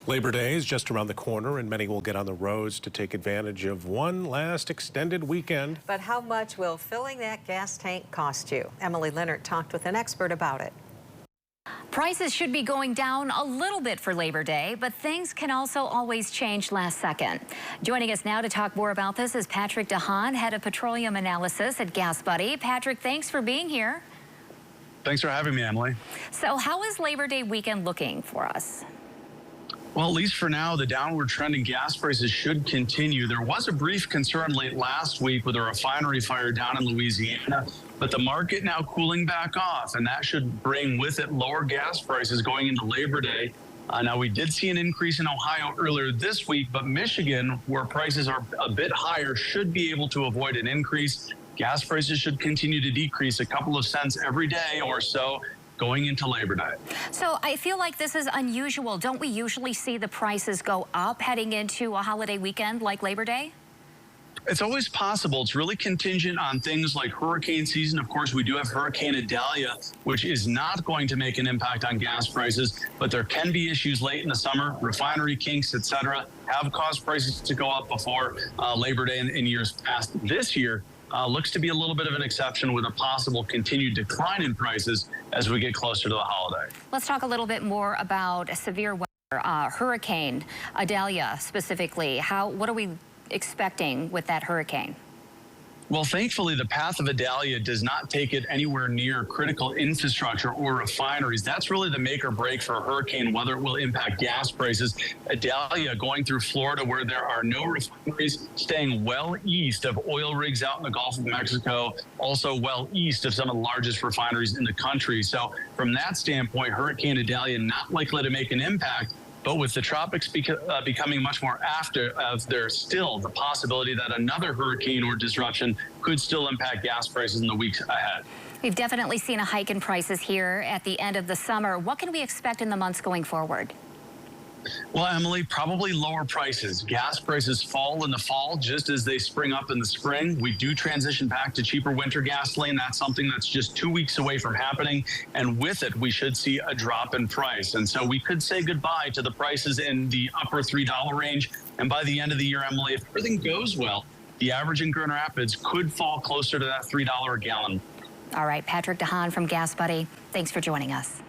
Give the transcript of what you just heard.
Labor Day is just around the corner, and many will get on the roads to take advantage of one last extended weekend. But how much will filling that gas tank cost you? Emily Leonard talked with an expert about it. Prices should be going down a little bit for Labor Day, but things can also always change last second. Joining us now to talk more about this is Patrick DeHaan, head of petroleum analysis at GasBuddy. Patrick, thanks for being here. Thanks for having me, Emily. So how is Labor Day weekend looking for us? Well, at least for now, the downward trend in gas prices should continue. There was a brief concern late last week with a refinery fire down in Louisiana, but the market now cooling back off, and that should bring with it lower gas prices going into Labor Day. Now, we did see an increase in Ohio earlier this week, but Michigan, where prices are a bit higher, should be able to avoid an increase. Gas prices should continue to decrease a couple of cents every day or so going into Labor Day. So I feel like this is unusual. Don't we usually see the prices go up heading into a holiday weekend like Labor Day? It's always possible. It's really contingent on things like hurricane season. Of course, we do have Hurricane Idalia, which is not going to make an impact on gas prices, but there can be issues late in the summer. Refinery kinks, etc., have caused prices to go up before Labor Day in years past. This year looks to be a little bit of an exception with a possible continued decline in prices as we get closer to the holiday. Let's talk a little bit more about severe weather, Hurricane Idalia specifically. What are we expecting with that hurricane? Well, thankfully, the path of Idalia does not take it anywhere near critical infrastructure or refineries. That's really the make or break for a hurricane, whether it will impact gas prices. Idalia going through Florida, where there are no refineries, staying well east of oil rigs out in the Gulf of Mexico, also well east of some of the largest refineries in the country. So from that standpoint, Hurricane Idalia not likely to make an impact. But with the tropics becoming much more active, there's still the possibility that another hurricane or disruption could still impact gas prices in the weeks ahead. We've definitely seen a hike in prices here at the end of the summer. What can we expect in the months going forward? Well, Emily, probably lower prices. Gas prices fall in the fall just as they spring up in the spring. We do transition back to cheaper winter gasoline. That's something that's just 2 weeks away from happening. And with it, we should see a drop in price. And so we could say goodbye to the prices in the upper $3 range. And by the end of the year, Emily, if everything goes well, the average in Grand Rapids could fall closer to that $3 a gallon. All right, Patrick DeHaan from GasBuddy, thanks for joining us.